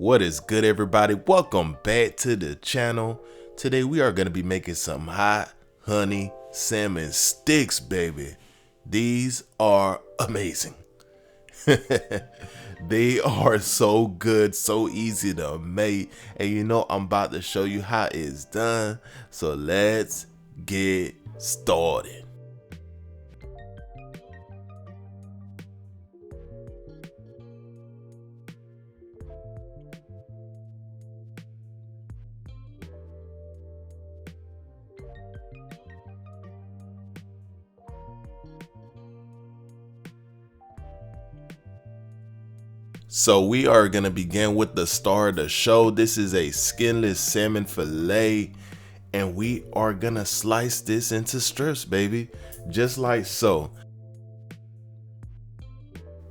What is good, everybody? Welcome back to the channel. Today we are going to be making some hot honey salmon sticks, baby. These are amazing. They are so good, so easy to make, and you know I'm about to show you how it's done. So let's get started. So we are going to begin with the star of the show. This is a skinless salmon fillet, and we are going to slice this into strips, baby, just like so.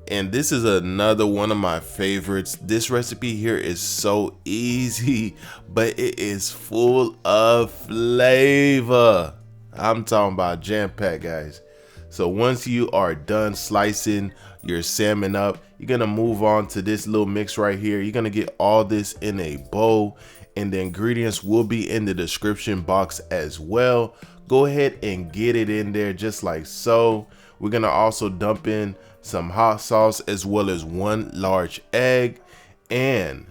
And this is another one of my favorites. This recipe here is so easy, but it is full of flavor. I'm talking about jam-packed, guys. So once you are done slicing your salmon up, you're gonna move on to this little mix right here. You're gonna get all this in a bowl, and the ingredients will be in the description box as well. Go ahead and get it in there just like so. We're gonna also dump in some hot sauce as well as 1 large egg, and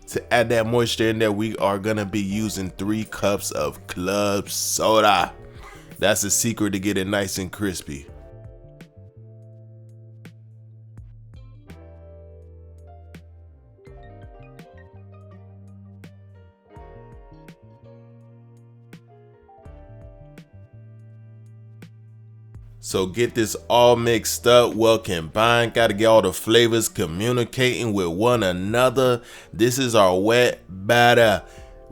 to add that moisture in there, we are gonna be using 3 cups of club soda. That's the secret to get it nice and crispy. So get this all mixed up, well combined. Got to get all the flavors communicating with one another. This is our wet batter.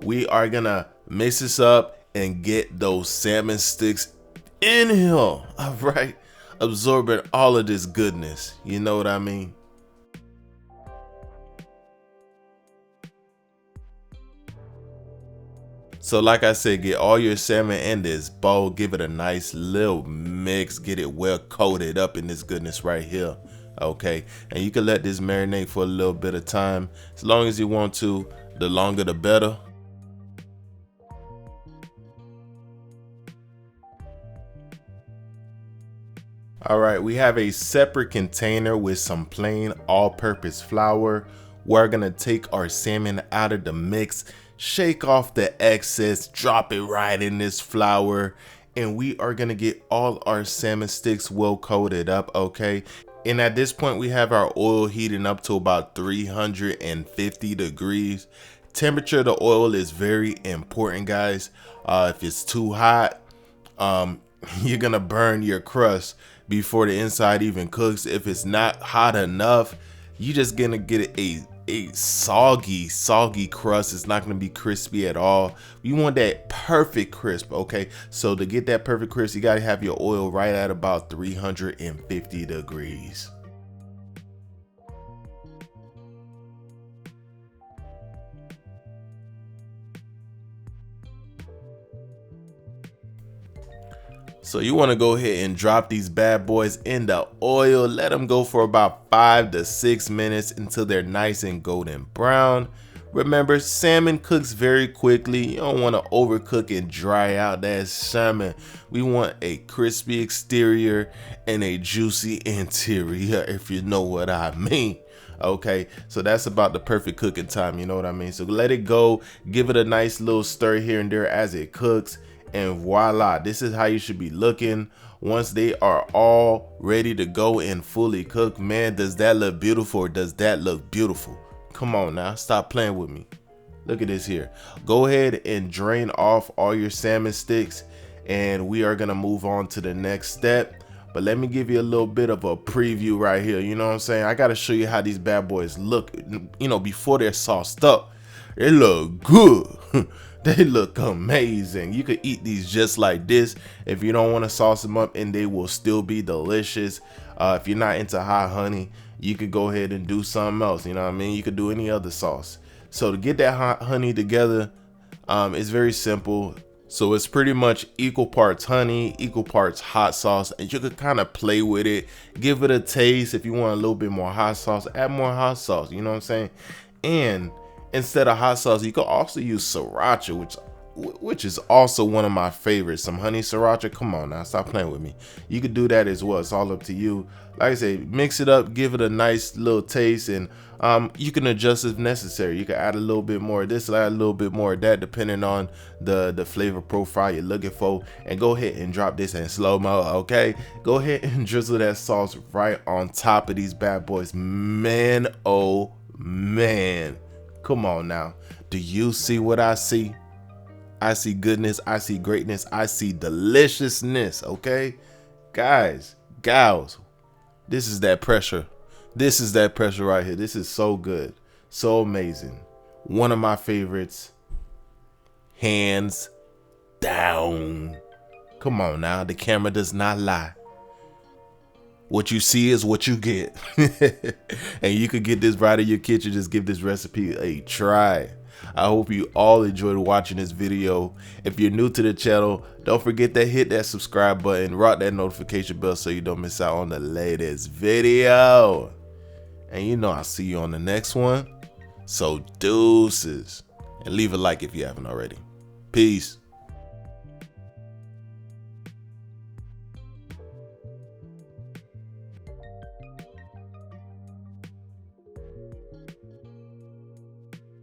We are gonna mix this up and get those salmon sticks in here. All right, absorbing all of this goodness. You know what I mean? So like I said, get all your salmon in this bowl, give it a nice little mix, get it well coated up in this goodness right here, okay? And you can let this marinate for a little bit of time. As long as you want to, the longer the better. All right, we have a separate container with some plain all-purpose flour. We're gonna take our salmon out of the mix, shake off the excess, drop it right in this flour, and we are gonna get all our salmon sticks well coated up, okay? And at this point, we have our oil heating up to about 350 degrees. Temperature of the oil is very important, guys. If it's too hot, you're gonna burn your crust before the inside even cooks. If it's not hot enough, you're just gonna get a soggy crust. It's not gonna be crispy at all. You want that perfect crisp, okay? So to get that perfect crisp, you gotta have your oil right at about 350 degrees. So you want to go ahead and drop these bad boys in the oil. Let them go for about 5 to 6 minutes until they're nice and golden brown. Remember, salmon cooks very quickly. You don't want to overcook and dry out that salmon. We want a crispy exterior and a juicy interior, if you know what I mean. Okay, so that's about the perfect cooking time, you know what I mean? So let it go, give it a nice little stir here and there as it cooks. And voila, this is how you should be looking once they are all ready to go and fully cooked. Man, does that look beautiful, or does that look beautiful? Come on now, stop playing with me. Look at this here. Go ahead and drain off all your salmon sticks, and we are gonna move on to the next step. But let me give you a little bit of a preview right here. You know what I'm saying? I gotta show you how these bad boys look, you know, before they're sauced up. They look good. They look amazing. You could eat these just like this if you don't want to sauce them up, and they will still be delicious. If you're not into hot honey, you could go ahead and do something else. You know what I mean? You could do any other sauce. So to get that hot honey together, it's very simple. So it's pretty much equal parts honey, equal parts hot sauce, and you could kind of play with it, give it a taste. If you want a little bit more hot sauce, add more hot sauce. You know what I'm saying? And instead of hot sauce, you can also use sriracha, which is also one of my favorites. Some honey sriracha. Come on now, stop playing with me. You could do that as well. It's all up to you. Like I say, mix it up, give it a nice little taste, and you can adjust if necessary. You can add a little bit more of this, add a little bit more of that, depending on the flavor profile you're looking for. And go ahead and drop this in slow-mo, okay? Go ahead and drizzle that sauce right on top of these bad boys. Man, oh man. Come on now. Do you see what I see? I see goodness, I see greatness, I see deliciousness, okay? Guys, gals, this is that pressure. This is that pressure right here. This is so good, so amazing. One of my favorites, hands down. Come on now, the camera does not lie. What you see is what you get. And you could get this right in your kitchen. Just give this recipe a try. I hope you all enjoyed watching this video. If you're new to the channel, don't forget to hit that subscribe button, rock that notification bell so you don't miss out on the latest video. And you know I'll see you on the next one. So deuces. And leave a like if you haven't already. Peace.